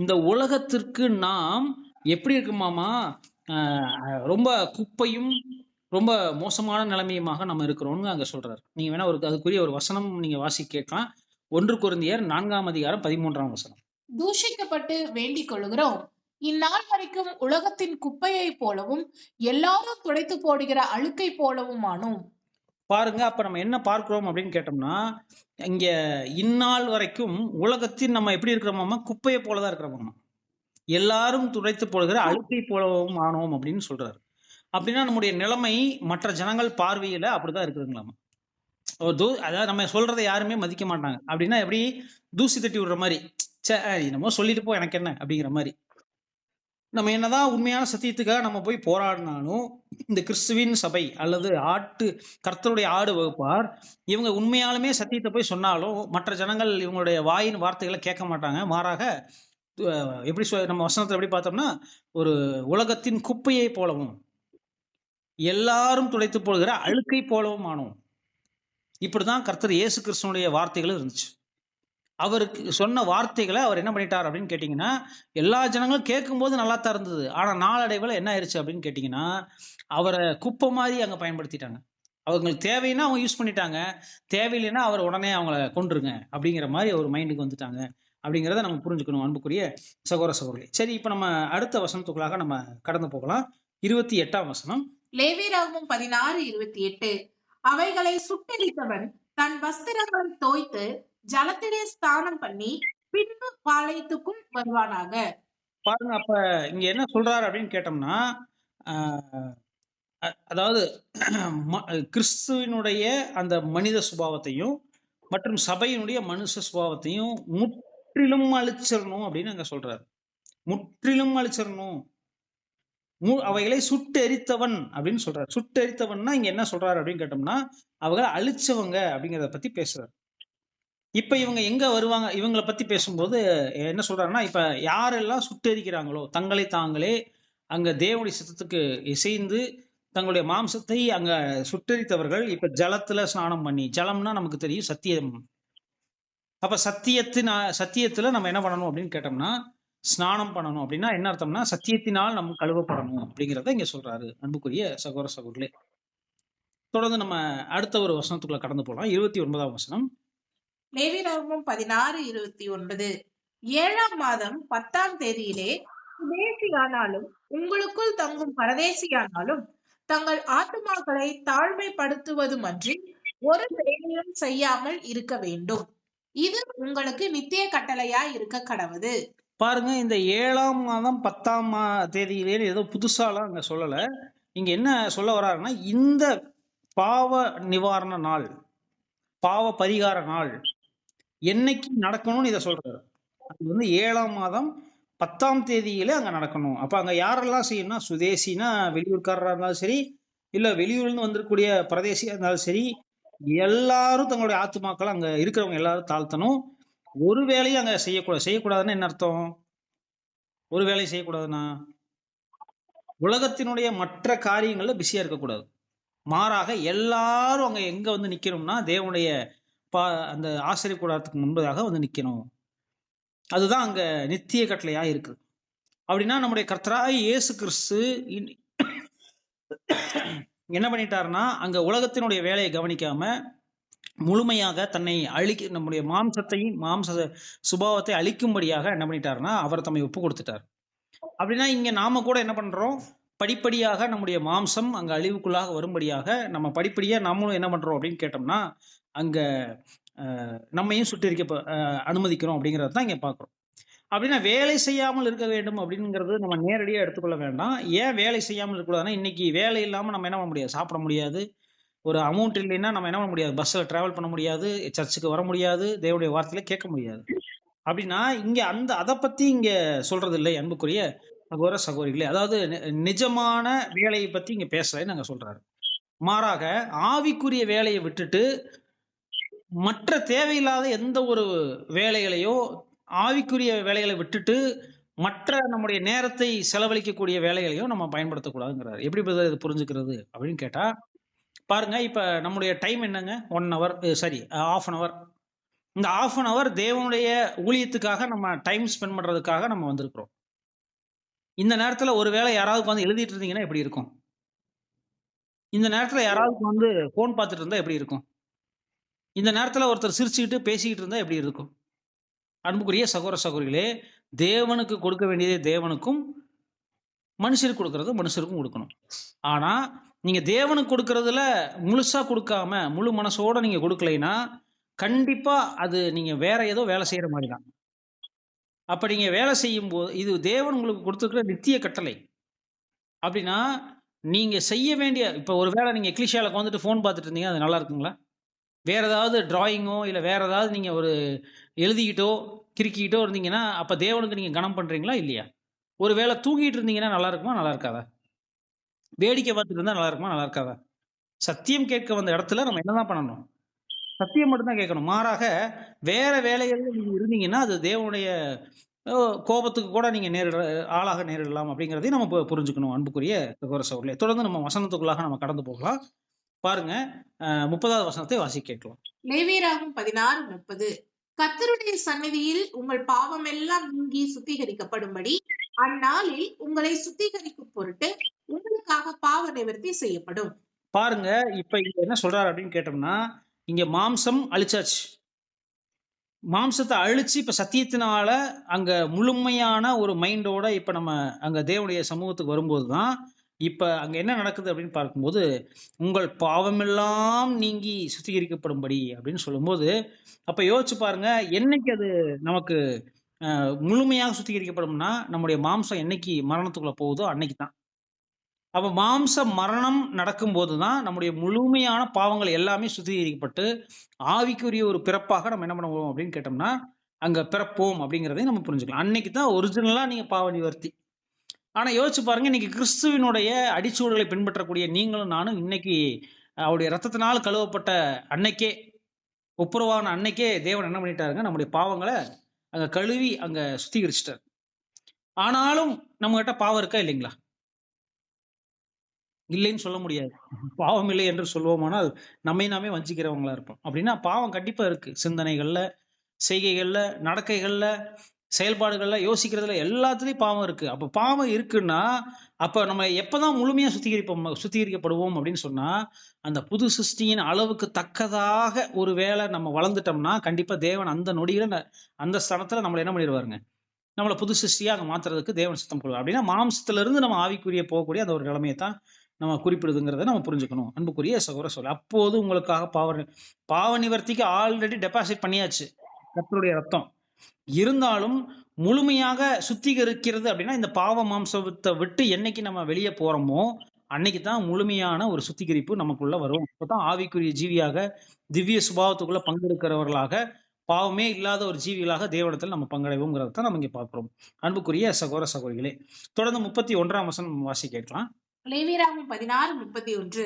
இந்த உலகத்திற்கு நாம் எப்படி இருக்குமாமா, ரொம்ப குப்பையும் ரொம்ப மோசமான நிலைமையுமாக நம்ம இருக்கிறோம்னு அங்க சொல்றாரு. நீங்க வேணா அதுக்குரிய ஒரு வசனம் நீங்க வாசி கேட்கலாம். 1 கொரிந்தியர் 4:13. தூஷிக்கப்பட்டு வேண்டிக் கொள்கிறோம், இந்நாள் வரைக்கும் உலகத்தின் குப்பையை போலவும் எல்லாரும் துடைத்து போடுகிற அழுக்கை போலவும் ஆனோம். பாருங்க, அப்ப நம்ம என்ன பார்க்கிறோம் அப்படின்னு கேட்டோம்னா, இங்க இந்நாள் வரைக்கும் உலகத்தின் நம்ம எப்படி இருக்கிறோமாமா, குப்பையை போலதான் இருக்கிறோமாமா, எல்லாரும் துடைத்து போடுகிற அழுக்கை போலவும் ஆனோம் அப்படின்னு சொல்றாரு. அப்படின்னா நம்முடைய நிலைமை மற்ற ஜனங்கள் பார்வையில அப்படிதான் இருக்குதுங்களாமா. அதாவது நம்ம சொல்றதை யாருமே மதிக்க மாட்டாங்க. அப்படின்னா எப்படி, தூசி தட்டி விடுற மாதிரி, என்னமோ சொல்லிட்டு போ எனக்கு என்ன அப்படிங்கிற மாதிரி. நம்ம என்னதான் உண்மையான சத்தியத்துக்காக நம்ம போய் போராடினாலும், இந்த கிறிஸ்துவின் சபை அல்லது கர்த்தருடைய ஆடு வகுப்பார் இவங்க உண்மையாலுமே சத்தியத்தை போய் சொன்னாலும் மற்ற ஜனங்கள் இவங்களுடைய வாயின் வார்த்தைகளை கேட்க மாட்டாங்க. மாறாக எப்படி நம்ம வசனத்தை எப்படி பார்த்தோம்னா, ஒரு உலகத்தின் குப்பையை போலவும் எல்லாரும் துடைத்து போடுகிற அழுக்கை போலவும் ஆனோம். இப்படிதான் கர்த்தர் இயேசு கிறிஸ்துவனுடைய வார்த்தைகளும் இருந்துச்சு. அவருக்கு சொன்ன வார்த்தைகளை அவர் என்ன பண்ணிட்டார் அப்படின்னு கேட்டீங்கன்னா, எல்லா ஜனங்களும் கேட்கும் போது நல்லா தான் இருந்தது. ஆனா நாளடைவில் என்ன ஆயிடுச்சு அப்படின்னு கேட்டீங்கன்னா, அவரை குப்பை மாதிரி அங்க பயன்படுத்திட்டாங்க. அவங்களுக்கு தேவைன்னா அவங்க யூஸ் பண்ணிட்டாங்க, தேவையில்லைன்னா அவர் உடனே அவங்கள கொன்றுங்க அப்படிங்கிற மாதிரி ஒரு மைண்டுக்கு வந்துட்டாங்க அப்படிங்கிறத நம்ம புரிஞ்சுக்கணும் அன்புக்குரிய சகோதர சகோதரி. சரி, இப்ப நம்ம அடுத்த வசனத்துக்குள்ளாக நம்ம கடந்து போகலாம். 28ஆம் வசனம். லேவியராகமம் 16:28. அவைகளை சுட்டெரித்தவன் தன் வஸ்திரங்களை தோய்த்து ஜலத்திலே ஸ்நானம் பண்ணி பின்பு பாளையத்துக்குள் வருவானாக. பாருங்க, அப்ப இங்க என்ன சொல்றாரு அப்படின்னு கேட்டோம்னா, அதாவது கிறிஸ்துவினுடைய அந்த மனித சுபாவத்தையும் மற்றும் சபையினுடைய மனுஷ சுபாவத்தையும் முற்றிலும் அழிச்சிடணும் அப்படின்னு அங்க சொல்றாரு. முற்றிலும் அழிச்சிடணும், அவைகளை சுட்டெரித்தவன் அப்படின்னு சொல்றாரு. சுட்டெரித்தவன்னா இங்க என்ன சொல்றாரு அப்படின்னு கேட்டோம்னா, அவங்களை அழிச்சவங்க அப்படிங்கிறத பத்தி பேசுறாரு. இப்ப இவங்க எங்க வருவாங்க, இவங்களை பத்தி பேசும்போது என்ன சொல்றாருன்னா, இப்ப யாரெல்லாம் சுட்டெரிக்கிறாங்களோ, தங்களை தாங்களே அங்க தேவனுடைய சித்தத்துக்கு இசைந்து தங்களுடைய மாம்சத்தை அங்க சுட்டெரித்தவர்கள் இப்ப ஜலத்துல ஸ்நானம் பண்ணி, ஜலம்னா நமக்கு தெரியும் சத்தியம். அப்ப சத்தியத்துல நம்ம என்ன பண்ணணும் அப்படின்னு கேட்டோம்னா, ஸ்நானம் பண்ணணும். அப்படின்னா என்ன அர்த்தம்னா, சத்தியத்தினால் நம்ம கழுவப்படணும் அப்படிங்கிறத இங்க சொல்றாரு அன்புக்குரிய சகோதர சகோதரர்களே. தொடர்ந்து நம்ம அடுத்த ஒரு வசனத்துக்குள்ள கடந்து போலாம். 29ஆம் வசனம். லேவியராகமம் 16:29. 7ஆம் மாதம் 10ஆம் தேதியிலே சுதேசியானாலும் உங்களுக்குள் தங்கும் பரதேசியானாலும் தங்கள் ஆத்துமாக்களை தாழ்மைப்படுத்துவதுமன்றி ஒரு செயலையும் செய்யாமல் இருக்க வேண்டும். இது உங்களுக்கு நித்திய கட்டளையா இருக்க கடவுது. பாருங்க, இந்த 7ஆம் மாதம் 10ஆம் தேதியிலே ஏதோ புதுசாலாம் அங்க சொல்லல. இங்க என்ன சொல்ல வர்றாருன்னா, இந்த பாவ நிவாரண நாள், பாவ பரிகார நாள் என்னைக்கு நடக்கணும்னு இதை சொல்றாரு. அது வந்து 7ஆம் மாதம் 10ஆம் தேதியிலே அங்க நடக்கணும். அப்ப அங்க யாரெல்லாம் செய்யணும்னா, சுதேசினா வெளியூர்க்காரரா இருந்தாலும் சரி, இல்ல வெளியூர்லேருந்து வந்திருக்கக்கூடிய பிரதேசியா இருந்தாலும் சரி, எல்லாரும் தங்களுடைய ஆத்துமாக்கள அங்க இருக்கிறவங்க எல்லாரும் தாழ்த்தணும். ஒரு வேலையும் அங்க செய்யக்கூடாது. செய்யக்கூடாதுன்னா என்ன அர்த்தம்? ஒரு வேலையும் செய்யக்கூடாதுன்னா, உலகத்தினுடைய மற்ற காரியங்கள்ல பிஸியா இருக்கக்கூடாது. மாறாக எல்லாரும் அங்க எங்க வந்து நிக்கணும்னா, தேவனுடைய ப அந்த ஆசரிப்பு கூடாரத்துக்கு முன்பதாக வந்து நிக்கணும். அதுதான் அங்க நித்திய கட்டளையா இருக்கு. அப்படின்னா நம்முடைய கர்த்தராகிய இயேசு கிறிஸ்து இன் என்ன பண்ணிட்டாருன்னா, அங்க உலகத்தினுடைய வேலையை கவனிக்காம, முழுமையாக தன்னை நம்முடைய மாம்சத்தையும், மாம்ச சுபாவத்தை அழிக்கும்படியாக என்ன பண்ணிட்டாருன்னா, அவர் தம்மை ஒப்பு கொடுத்துட்டார். அப்படின்னா இங்க நாம கூட என்ன பண்றோம்? படிப்படியாக நம்முடைய மாம்சம் அங்க அழிவுக்குள்ளாக வரும்படியாக, நம்ம படிப்படியா நம்மளும் என்ன பண்றோம் அப்படின்னு கேட்டோம்னா, அங்க நம்மையும் சுட்டெரிக்க அனுமதிக்கிறோம் அப்படிங்கிறத தான் இங்க பார்க்கிறோம். அப்படின்னா வேலை செய்யாமல் இருக்க வேண்டும் அப்படிங்கிறது நம்ம நேரடியா எடுத்துக்கொள்ள வேண்டாம். ஏன் வேலை செய்யாமல் இருக்கக்கூடாதுன்னா, இன்னைக்கு வேலை இல்லாம நம்ம என்ன பண்ண முடியாது? சாப்பிட முடியாது. ஒரு அமௌண்ட் இல்லைன்னா நம்ம என்ன பண்ண முடியாது? பஸ்ல டிராவல் பண்ண முடியாது. சர்ச்சுக்கு வர முடியாது. தேவனுடைய வார்த்தையில கேட்க முடியாது. அப்படின்னா இங்க அத பத்தி இங்க சொல்றது இல்லை அன்புக்குரிய சகோதர சகோதரிகளே. அதாவது நிஜமான வேலையை பத்தி இங்க பேசலைன்னு நாங்க சொல்றாரு. மாறாக ஆவிக்குரிய வேலையை விட்டுட்டு மற்ற தேவையில்லாத எந்த ஒரு வேலைகளையோ, ஆவிக்குரிய வேலைகளை விட்டுட்டு மற்ற நம்முடைய நேரத்தை செலவழிக்கக்கூடிய வேலைகளையும் நம்ம பயன்படுத்தக்கூடாதுங்கிறாரு. எப்படி பிரதர் இது புரிஞ்சுக்கிறது அப்படின்னு கேட்டா, பாருங்க இப்ப நம்முடைய டைம் என்னங்க? 1 ஹவர் சாரி 1/2 அன் ஹவர். இந்த 1/2 அன் ஹவர் தேவனுடைய ஊழியத்துக்காக நம்ம டைம் ஸ்பெண்ட் பண்றதுக்காக நம்ம வந்திருக்கிறோம். இந்த நேரத்துல ஒருவேளை யாராவது உட்கார்ந்து எழுதிட்டு இருந்தீங்கன்னா எப்படி இருக்கும்? இந்த நேரத்துல யாராவது வந்து போன் பார்த்துட்டு இருந்தா எப்படி இருக்கும்? இந்த நேரத்துல ஒருத்தர் சிரிச்சுக்கிட்டு பேசிக்கிட்டு இருந்தா எப்படி இருக்கும்? அன்புக்குரிய சகோதர சகோதரிகளே, தேவனுக்கு கொடுக்க வேண்டியதை தேவனுக்கும், மனுஷருக்கு கொடுக்கறது மனுஷருக்கும் கொடுக்கணும். ஆனா நீங்க தேவனுக்கு கொடுக்கறதுல முழுசா கொடுக்காம முழு மனசோட நீங்க கொடுக்கலைன்னா, கண்டிப்பா அது நீங்க வேற ஏதோ வேலை செய்யற மாதிரி தான். அப்ப நீங்க வேலை செய்யும் போது இது தேவன் உங்களுக்கு கொடுத்திருக்கிற நித்திய கட்டளை. அப்படின்னா நீங்க செய்ய வேண்டிய இப்ப ஒருவேளை நீங்க எக்லிஷியால உட்காந்துட்டு போன் பார்த்துட்டு இருந்தீங்க, அது நல்லா இருக்குங்களா? வேற ஏதாவது டிராயிங்கோ இல்ல வேற ஏதாவது நீங்க ஒரு எழுதிக்கிட்டோ கிறுக்கிக்கிட்டோ இருந்தீங்கன்னா, அப்ப தேவனுக்கு நீங்க கனம் பண்றீங்களா இல்லையா? ஒருவேளை தூங்கிட்டு இருந்தீங்கன்னா நல்லா இருக்குமா? நல்லா இருக்காதா? வேடிக்கை பார்த்துட்டு இருந்தா நல்லா இருக்குமா? நல்லா இருக்காதா? சத்தியம் கேட்க வந்த இடத்துல நம்ம என்னதான் பண்ணணும்? சத்தியம் மட்டும் தான் கேட்கணும். மாறாக வேற வேலைகள்ல நீங்க இருந்தீங்கன்னா, அது தேவனுடைய அ கோபத்துக்கு கூட நீங்க ஆளாக நேரிடலாம் அப்படிங்கிறதையும் நம்ம புரிஞ்சுக்கணும் அன்புக்குரிய சகோதர சகோதரிகளே. தொடர்ந்து நம்ம வசனத்துக்குள்ளாக நம்ம கடந்து போகலாம். பாருங்க 30வது வசனத்தை வாசிக்க கேட்கலாம். லேவியராகும் 16:30. கர்த்தருடைய சந்நிதியில் உங்கள் பாவம் எல்லாம் நீங்கி சுத்திகரிக்கப்படும்படி அந்நாளில் உங்களை சுத்திகரிக்கும் பொருட்டு உங்களுக்காக பாவ நிவர்த்தி செய்யப்படும். பாருங்க இப்ப இங்க என்ன சொல்றாரு அப்படின்னு கேட்டோம்னா, இங்க மாம்சம் அழிச்சாச்சு. மாம்சத்தை அழிச்சு இப்ப சத்தியத்தினால அங்க முழுமையான ஒரு மைண்டோட இப்ப நம்ம அங்க தேவனுடைய சமூகத்துக்கு வரும்போதுதான் இப்ப அங்க என்ன நடக்குது அப்படின்னு பார்க்கும்போது, உங்கள் பாவமெல்லாம் நீங்கி சுத்திகரிக்கப்படும்படி அப்படின்னு சொல்லும்போது, அப்ப யோசிச்சு பாருங்க, என்னைக்கு அது நமக்கு முழுமையாக சுத்திகரிக்கப்படும்னா, நம்முடைய மாம்சம் என்னைக்கு மரணத்துக்குள்ள போகுதோ அன்னைக்கு தான். அப்ப மாம்ச மரணம் நடக்கும்போது தான் நம்முடைய முழுமையான பாவங்கள் எல்லாமே சுத்திகரிக்கப்பட்டு ஆவிக்குரிய ஒரு பிறப்பாக நம்ம என்ன பண்ணுவோம் அப்படின்னு கேட்டோம்னா, அங்க பிறப்போம் அப்படிங்கிறதையும் நம்ம புரிஞ்சுக்கலாம். அன்னைக்கு தான் ஒரிஜினலா நீங்க பாவ நிவர்த்தி. ஆனா யோசிச்சு பாருங்க, இன்னைக்கு கிறிஸ்துவினுடைய அடிச்சூடுகளை பின்பற்றக்கூடிய நீங்களும் நானும் இன்னைக்கு அவருடைய ரத்தத்தினால் கழுவப்பட்ட அன்னைக்கே, ஒப்புரவான அன்னைக்கே தேவன் என்ன பண்ணிட்டாருங்க, நம்முடைய பாவங்களை அங்க கழுவி அங்க சுத்திகரிச்சிட்டார். ஆனாலும் நம்ம கிட்ட பாவம் இருக்கா இல்லைங்களா? இல்லைன்னு சொல்ல முடியாது. பாவம் இல்லை என்று சொல்வோமானால் நம்மை நாமே வஞ்சிக்கிறவங்களா இருப்போம். அப்படின்னா பாவம் கண்டிப்பா இருக்கு. சிந்தனைகள்ல, செய்கைகள்ல, நடக்கைகள்ல, செயல்பாடுகள்ல, யோசிக்கிறதுல எல்லாத்துலயும் பாவம் இருக்கு. அப்ப பாவம் இருக்குன்னா, அப்ப நம்ம எப்பதான் முழுமையா சுத்திகரிக்கப்படுவோம் அப்படின்னு சொன்னா, அந்த புது சிருஷ்டியின் அளவுக்கு தக்கதாக ஒரு வேளை நம்ம வளர்ந்துட்டோம்னா, கண்டிப்பா தேவன் அந்த நொடியில அந்த ஸ்தானத்துல நம்மள என்ன பண்ணிடுவாருங்க, நம்மள புது சிருஷ்டியா அங்க மாத்துறதுக்கு தேவன் சித்தம் கொள்வார். அப்படின்னா மாம்சத்துல இருந்து நம்ம ஆவிக்குரிய போகக்கூடிய அந்த ஒரு நிலைமையை தான் நம்ம குறிப்பிடுதுங்கிறத நம்ம புரிஞ்சுக்கணும். அன்புக்குரிய சகோதர சொல்ல அப்போது உங்களுக்காக பாவ நிவர்த்திக்கு ஆல்ரெடி டெபாசிட் பண்ணியாச்சு கர்த்தருடைய ரத்தம். இருந்தாலும் முழுமையாக சுத்திகரிக்கிறது அப்படின்னா, இந்த பாவ மாம்சத்தை விட்டு என்னைக்கு நம்ம வெளியே போறோமோ அன்னைக்கு தான் முழுமையான ஒரு சுத்திகரிப்பு நமக்குள்ள வரும். அப்பதான் ஆவிக்குரிய ஜீவியாக திவ்ய சுபாவத்துக்குள்ள பங்கெடுக்கிறவர்களாக பாவமே இல்லாத ஒரு ஜீவிகளாக தேவனிடத்தில் நம்ம பங்கடைவோங்கிறத தான் நம்ம இங்க பார்க்கிறோம். அன்புக்குரிய சகோதர சகோதரிகளே, தொடர்ந்து 31ஆம் வசனம் வாசிக்க கேட்கலாம். லேவியராகமம் 16:31.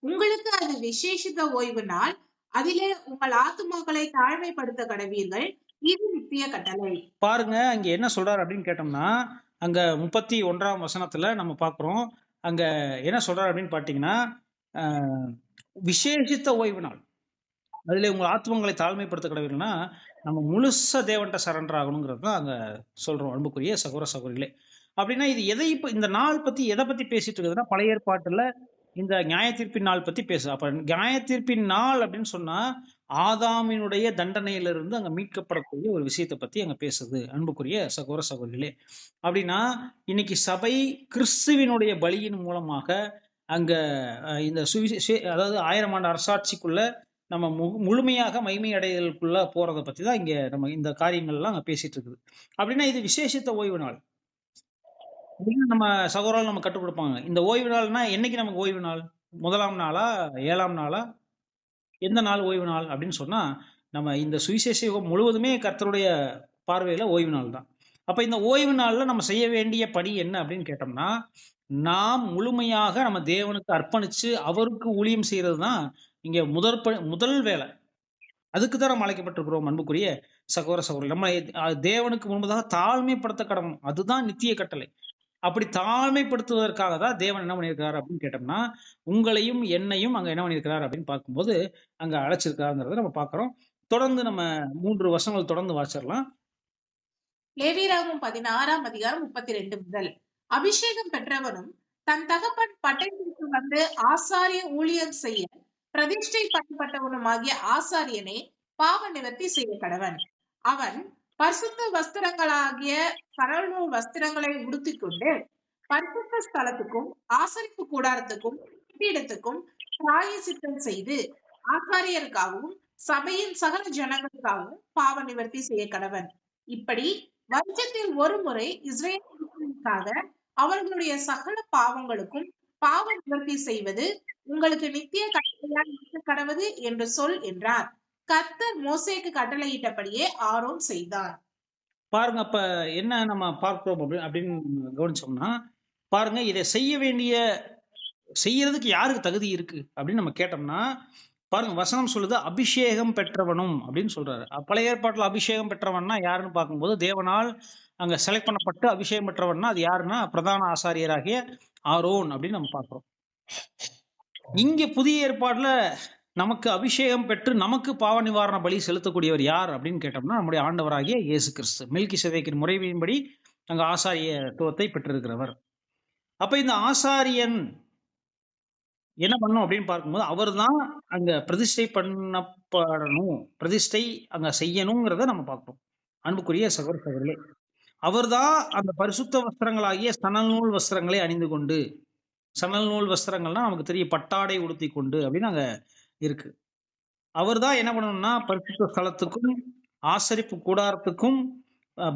உங்களுக்கு அது விசேஷித்த ஓய்வு நாள், அதிலே உங்கள் ஆத்துமாக்களை தாழ்மைப்படுத்த கடவீர்கள், இது நித்திய கட்டளை. பாருங்க அங்க என்ன சொல்றாரு அப்படின்னு கேட்டோம்னா, அங்க 31ஆம் வசனத்துல நம்ம பார்க்கிறோம். அங்க என்ன சொல்றாரு அப்படின்னு பாத்தீங்கன்னா, அஹ், விசேஷித்த ஓய்வு நாள், அதுல உங்க ஆத்மங்களை தாழ்மைப்படுத்த கடவுள்னா நம்ம முழுசா தேவன்ட்ட சரண்டர் ஆகணுங்கிறது தான் அங்க சொல்றோம். அன்புக்குரிய சகோதர சகோதரிகளே, அப்படின்னா இது எதை இந்த நாள் பத்தி எதை பத்தி பேசிட்டு இருக்குதுன்னா, பழைய ஏற்பாட்டுல இந்த நியாயத்தீர்ப்பின் நாள் பத்தி பேசு. அப்ப நியாயத்தீர்ப்பின் நாள் அப்படின்னு சொன்னா ஆதாமினுடைய தண்டனையிலிருந்து அங்க மீட்கப்படக்கூடிய ஒரு விஷயத்தை பத்தி அங்க பேசுது. அன்புக்குரிய சகோதர சகோதரிகளே, அப்படின்னா இன்னைக்கு சபை கிறிஸ்துவினுடைய பலியின் மூலமாக அங்க இந்த அதாவது 1000 ஆண்டு அரசாட்சிக்குள்ள நம்ம முழுமையாக மகிமை அடைதலுக்குள்ள போறதை பத்தி தான் இங்க நம்ம இந்த காரியங்கள்லாம் அங்க பேசிட்டு இருக்குது. அப்படின்னா இது விசேஷித்த ஓய்வு நாள். நம்ம சகோதரர்கள் நம்ம கற்றுக் கொடுப்பாங்க. இந்த ஓய்வு நாள்னா என்னைக்கு நமக்கு ஓய்வு நாள்? 1ஆம் நாளா, 7ஆம் நாளா, எந்த நாள் ஓய்வு நாள் அப்படின்னு சொன்னா, நம்ம இந்த சுவிசேஷ யுகம் முழுவதுமே கர்த்தருடைய பார்வையில ஓய்வு நாள் தான். அப்ப இந்த ஓய்வு நாள்ல நம்ம செய்ய வேண்டிய பணி என்ன அப்படின்னு கேட்டோம்னா, நாம் முழுமையாக நம்ம தேவனுக்கு அர்ப்பணிச்சு அவருக்கு ஊழியம் செய்யறது தான் இங்க முதல் வேலை. அதுக்கு தான் நம்ம அழைக்கப்பட்டிருக்கிறோம். அன்புக்குரிய சகோதர சகோதரி, நம்ம தேவனுக்கு முன்பதாக தாழ்மைப்படுத்த கடமை, அதுதான் நித்திய கட்டளை. அப்படி தாழ்மைப்படுத்துவதற்காக தான் தேவன் என்ன பண்ணியிருக்கிறார் அப்படின்னு கேட்டோம்னா, உங்களையும் என்னையும் அங்க என்ன பண்ணியிருக்கிறார் அப்படின்னு பார்க்கும்போது அங்க அழைச்சிருக்காருங்கிறத நம்ம பார்க்கிறோம். தொடர்ந்து நம்ம 3 வசனங்கள் தொடர்ந்து வாசிடலாம். லேவியராகமம் 16ஆம் அதிகாரம் 32 முதல். அபிஷேகம் பெற்றவனும் தன் தகப்பன் பட்டயத்திற்கு வந்து ஆசாரிய ஊழியம் செய்ய பிரதிஷ்டை பண்ணப்பட்டவனுமாகிய ஆசாரியனே பாவ நிவர்த்தி செய்ய கடவன். அவன் பரிசுத்த வஸ்திரங்களாகிய கடல்நூல் வஸ்திரங்களை உடுத்திக் கொண்டு பரிசுத்த ஸ்தலத்துக்கும் ஆசரிப்பு கூடாரத்துக்கும் பீடத்துக்கும் பிராயசித்தம் செய்து ஆசாரியருக்காகவும் சபையின் சகல ஜனங்களுக்காகவும் பாவ நிவர்த்தி செய்ய கடவன். இப்படி வருஷத்தில் ஒரு முறை இஸ்ரேலுக்காக அவர்களுடைய சகல பாவங்களுக்கும் பாவ நிவர்த்தி செய்வது உங்களுக்கு நித்திய கட்டளையாய் இருக்க கடவது என்று சொல் என்றார். கர்த்தர் மோசேக்கு கட்டளையிட்டபடியே ஆரோன் செய்தார். பாருங்க, அப்ப என்ன நம்ம பார்க்கிறோம் அப்படின்னு கவனிச்சோம்னா, பாருங்க இதை செய்யறதுக்கு யாருக்கு தகுதி இருக்கு அப்படின்னு நம்ம கேட்டோம்னா, பாருங்க வசனம் சொல்லுது அபிஷேகம் பெற்றவனும் அப்படின்னு சொல்றாரு. பழைய ஏற்பாட்டுல அபிஷேகம் பெற்றவன்னா யாருன்னு பார்க்கும்போது தேவனால் அங்க செலக்ட் பண்ணப்பட்டு அபிஷேகம் பெற்றவன்னா அது யாருன்னா பிரதான ஆசாரியராகிய ஆரோன் அப்படின்னு நம்ம பார்க்கிறோம். இங்க புதிய ஏற்பாடுல நமக்கு அபிஷேகம் பெற்று நமக்கு பாவ நிவாரண பலி செலுத்தக்கூடியவர் யார் அப்படின்னு கேட்டோம்னா நம்முடைய ஆண்டவராகிய இயேசு கிறிஸ்து மெல்கிசேதேக்கின் முறைமையின்படி அங்க ஆசாரியத்துவத்தை பெற்றிருக்கிறவர். அப்ப இந்த ஆசாரியன் என்ன பண்ணும் அப்படின்னு பார்க்கும்போது அவர் தான் அங்க பிரதிஷ்டை பண்ணப்படணும், பிரதிஷ்டை அங்க செய்யணுங்கிறத நம்ம பார்க்கிறோம். அன்புக்குரிய சகோதர சகோதரர்களே, அவர் தான் அந்த பரிசுத்த வஸ்திரங்களாகிய சணல் நூல் வஸ்திரங்களை அணிந்து கொண்டு, சணல் நூல் வஸ்திரங்கள்னா நமக்கு தெரியும் பட்டாடை உடுத்தி கொண்டு அப்படின்னு அங்க இருக்கு. அவர் தான் என்ன பண்ணணும்னா பரிசுத்த ஸ்தலத்துக்கும் ஆசரிப்பு கூடாரத்துக்கும்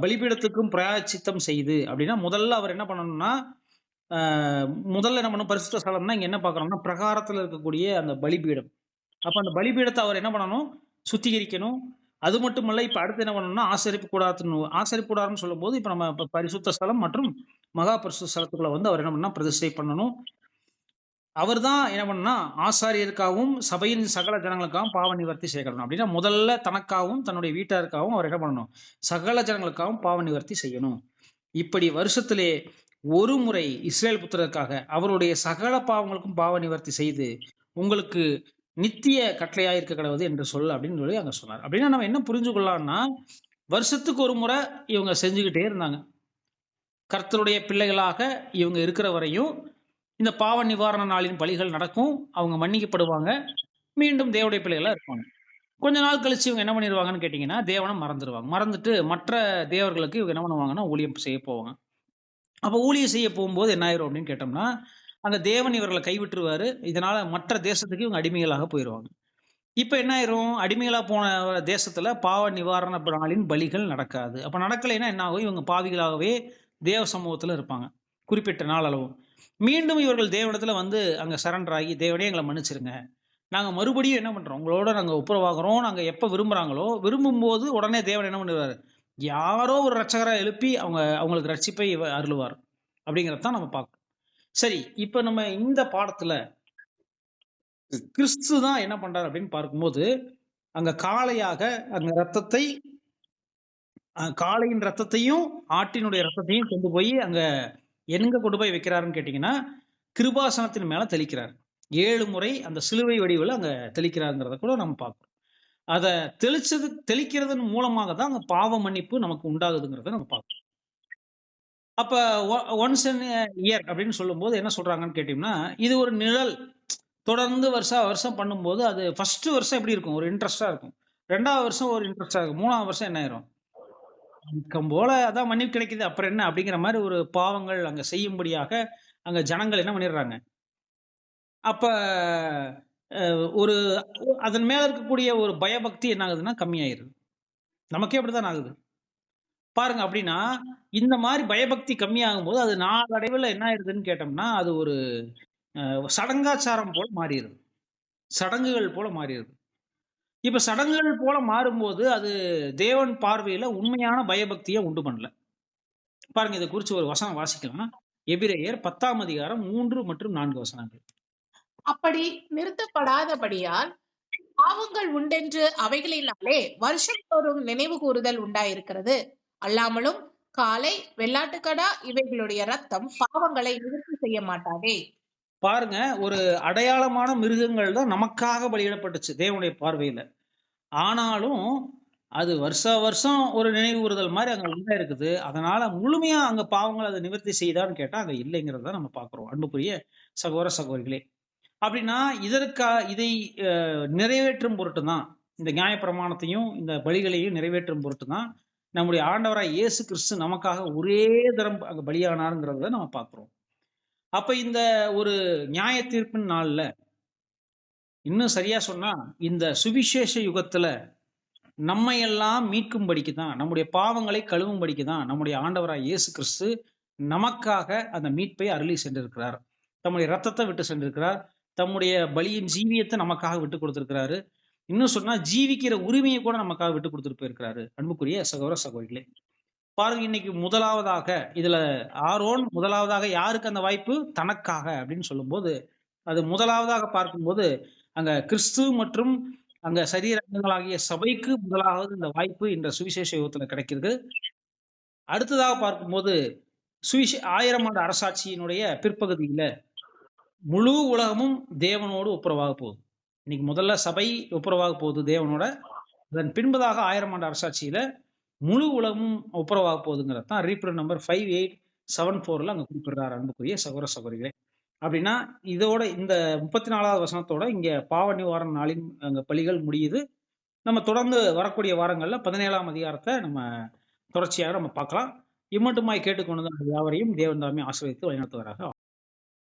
பலிபீடத்துக்கும் பிராயச்சித்தம் செய்து அப்படின்னா முதல்ல அவர் என்ன பண்ணணும்னா முதல்ல என்ன பண்ணணும், பரிசுத்த ஸ்தலம்னா இங்க என்ன பார்க்கறோம்னா பிரகாரத்துல இருக்கக்கூடிய அந்த பலிபீடம். அப்ப அந்த பலிபீடத்தை அவர் என்ன பண்ணணும், சுத்திகரிக்கணும். அது மட்டுமல்ல, இப்ப அடுத்து என்ன பண்ணணும்னா ஆசரிப்பு கூடாரம்னு சொல்லும் போது இப்ப நம்ம பரிசுத்த ஸ்தலம் மற்றும் மகா பரிசுத்த ஸ்தலத்துக்குள்ள வந்து அவர் என்ன பண்ணா பிரதிஷ்டை பண்ணணும். அவர் தான் என்ன பண்ணா ஆசாரியருக்காகவும் சபையின் சகல ஜனங்களுக்காகவும் பாவ நிவர்த்தி செய்யணும். அப்படின்னா முதல்ல தனக்காகவும் தன்னுடைய வீட்டாருக்காகவும் அவர் என்ன பண்ணணும், சகல ஜனங்களுக்காகவும் பாவ நிவர்த்தி செய்யணும். இப்படி வருஷத்திலே ஒரு முறை இஸ்ரேல் புத்திரருக்காக அவருடைய சகல பாவங்களுக்கும் பாவ நிவர்த்தி செய்து உங்களுக்கு நித்திய கட்டளையா இருக்க கடவுது என்று சொல்ல அப்படின்னு சொல்லி அங்க சொன்னார். அப்படின்னா நம்ம என்ன புரிஞ்சு கொள்ளலாம்னா, வருஷத்துக்கு ஒரு முறை இவங்க செஞ்சுக்கிட்டே இருந்தாங்க. கர்த்தருடைய பிள்ளைகளாக இவங்க இருக்கிற வரையும் இந்த பாவ நிவாரண நாளின் பலிகள் நடக்கும், அவங்க மன்னிக்கப்படுவாங்க, மீண்டும் தேவனுடைய பிள்ளைகளா இருப்பாங்க. கொஞ்ச நாள் கழிச்சு இவங்க என்ன பண்ணிடுவாங்கன்னு கேட்டீங்கன்னா தேவனை மறந்துடுவாங்க. மறந்துட்டு மற்ற தேவர்களுக்கு இவங்க என்ன பண்ணுவாங்கன்னா ஊழியம் செய்ய போவாங்க. அப்ப ஊழியம் செய்ய போகும்போது என்ன ஆயிரும் அப்படின்னு கேட்டோம்னா, அங்க தேவன் இவர்களை கைவிட்டுருவாரு. இதனால மற்ற தேசத்துக்கு இவங்க அடிமைகளாக போயிடுவாங்க. இப்ப என்ன ஆயிரும், அடிமைகளா போன தேசத்துல பாவ நிவாரண நாளின் பலிகள் நடக்காது. அப்ப நடக்கலைன்னா என்ன ஆகும், இவங்க பாவிகளாகவே தேவ சமூகத்துல இருப்பாங்க குறிப்பிட்ட நாள் அளவு. மீண்டும் இவர்கள் தேவனிடத்துல வந்து அங்க சரண்டர் ஆகி தேவனே எங்களை மன்னிச்சிருங்க, நாங்க மறுபடியும் என்ன பண்றோம், உங்களோட நாங்க ஒப்புரவாகுறோம். நாங்க எப்ப விரும்புறாங்களோ, விரும்பும்போது உடனே தேவன் என்ன பண்ணுவாரு, யாரோ ஒரு ரட்சகரை எழுப்பி அவங்களுக்கு ரட்சிப்பை அருளுவார். அப்படிங்கிறத தான் நம்ம பார்க்கிறோம். சரி, இப்ப நம்ம இந்த பாடத்துல கிறிஸ்து தான் என்ன பண்றாரு அப்படின்னு பார்க்கும்போது, அங்க காளையாக அங்க ரத்தத்தை காளையின் ரத்தத்தையும், ஆட்டினுடைய ரத்தத்தையும் கொண்டு போய் அங்க எங்க கொண்டு போய் வைக்கிறாருன்னு கேட்டீங்கன்னா, கிருபாசனத்தின் மேல தெளிக்கிறார். 7 முறை அந்த சிலுவை வடிவுல அங்க தெளிக்கிறாருங்கிறத கூட நம்ம பார்க்கிறோம். அத தெளிக்கிறதன் மூலமாக தான் அங்க பாவ மன்னிப்பு நமக்கு உண்டாகுதுங்கிறத நம்ம பார்க்கிறோம். அப்ப ஒன்ஸ் இன் இயர் அப்படின்னு சொல்லும்போது என்ன சொல்றாங்கன்னு கேட்டீங்கன்னா, இது ஒரு நிழல். தொடர்ந்து வருஷா வருஷம் பண்ணும்போது அது ஃபர்ஸ்ட் வருஷம் எப்படி இருக்கும்? ஒரு இன்ட்ரெஸ்ட்டா இருக்கும். 2வது வருஷம் ஒரு இன்ட்ரெஸ்ட்டா இருக்கும். 3வது வருஷம் என்ன ஆயிரும்? வழக்கம் போல அதான் மன்னிப்பு கிடைக்குது. அப்புறம் என்ன? அப்படிங்கிற மாரி ஒரு பாவங்கள் அங்க செய்யும்படியாக அங்க ஜனங்கள் என்ன பண்ணிடுறாங்க? அப்ப அ ஒரு அதன் மேல இருக்கக்கூடிய ஒரு பயபக்தி என்ன ஆகுதுன்னா கம்மியாயிருது. நமக்கே அப்படித்தான் ஆகுது. பாருங்க அப்படின்னா, இந்த மாரி பயபக்தி கம்மியாகும்போது, அது நாளடைவுல என்ன ஆயிடுதுன்னு கேட்டோம்னா, அது ஒரு சடங்காச்சாரம் போல மாறிருது. சடங்குகள் போல மாறிருது. இப்ப சடங்குகள் போல மாறும்போது, அது தேவன் பார்வையில உண்மையான பயபக்திய உண்டு பண்ணல. பாருங்க இத குறிச்சு ஒரு வசனம் வாசிக்கலாம். எபிரெயர் 10ஆம் அதிகாரம் 3 மற்றும் 4 வசனங்கள். அப்படி நிறுத்தப்படாதபடியால் பாவங்கள் உண்டென்று அவைகளினாலே வருஷந்தோறும் நினைவு கூறுதல் உண்டாயிருக்கிறது. அல்லாமலும் காளை, வெள்ளாட்டுக்கடா இவைகளுடைய ரத்தம் பாவங்களை நிவர்த்தி செய்ய மாட்டாதே. பாருங்க, ஒரு அடையாளமான மிருகங்கள் தான் நமக்காக பலியிடப்பட்டுச்சு தேவனுடைய பார்வையில. ஆனாலும், அது வருஷா வருஷம் ஒரு நினைவுகூருதல் மாரி அங்க உண்டாயிருக்குது. அதனால முழுமையா அங்க பாவங்கள அது நிவர்த்தி செய்யுதான்னு கேட்டா, அங்க இல்லைங்கிறத நம்ம பார்க்கிறோம். அன்புக்குரிய சகோதர, சகோதரிகளே! அப்படின்னா, இதை நிறைவேற்றும் பொருட்டு தான், இந்த நியாயப்பிரமாணத்தையும், இந்த பலிகளையும் நிறைவேற்றும் பொருட்டு தான், நம்முடைய ஆண்டவராய் இயேசு கிறிஸ்து நமக்காக ஒரே தரம் அங்க பலியானாருங்கிறத நம்ம பார்க்கிறோம். அப்ப இந்த ஒரு நியாய தீர்ப்பின் நாள்ல, இன்னும் சரியா சொன்னா, இந்த சுவிசேஷ யுகத்துல நம்மையெல்லாம் மீட்கும்படிக்கு தான், நம்முடைய பாவங்களை கழுவும்படிக்கு தான், நம்முடைய ஆண்டவராய் இயேசு கிறிஸ்து நமக்காக அந்த மீட்பை அருளி சென்றிருக்கிறார். தம்முடைய ரத்தத்தை விட்டு சென்றிருக்கிறார். தம்முடைய பலியின் ஜீவியத்தை நமக்காக விட்டு கொடுத்திருக்கிறாரு. இன்னும் சொன்னா ஜீவிக்கிற உரிமையை கூட நமக்காக விட்டு கொடுத்துட்டு போயிருக்கிறாரு. அன்புக்குரிய சகோதர, சகோதரிகளே! பாருங்க இன்னைக்கு முதலாவதாக இதுல ஆரோன் முதலாவதாக யாருக்கு அந்த வாய்ப்பு? தனக்காக அப்படின்னு சொல்லும்போது, அது முதலாவதாக பார்க்கும்போது, அங்க கிறிஸ்து மற்றும் அங்க சரீர அங்கங்களாகிய சபைக்கு முதலாவது இந்த வாய்ப்பு இந்த சுவிசேஷ யுகத்துல கிடைக்கிறது. அடுத்ததாக பார்க்கும்போது, 1000 ஆண்டு அரசாட்சியினுடைய பிற்பகுதியில முழு உலகமும் தேவனோடு ஒப்புரவாக போகுது. இன்னைக்கு முதல்ல சபை ஒப்புரவாக போகுது தேவனோட. அதன் பின்பதாக 1000 ஆண்டு அரசாட்சியில முழு உலகமும் ஒப்புரவாக போகுதுங்கிறது தான் ரீப்ரண்ட் நம்பர் 5874ல அங்க குறிப்பிடுறார் அன்புக்குரிய சகோதர, சகோதரிகளே! அப்படின்னா, இதோட இந்த 34வது வசனத்தோட இங்க பாவ நிவாரண நாளின் அங்க பலிகள் முடியுது. நம்ம தொடர்ந்து வரக்கூடிய வாரங்கள்ல 17ஆம் அதிகாரத்த நம்ம தொடர்ச்சியாக நம்ம பார்க்கலாம். இம்மட்டுமாய் கேட்டுக்கொண்டு யாவரையும் தேவன் தாமே ஆசீர்வதித்து வழிநடத்துவாராக.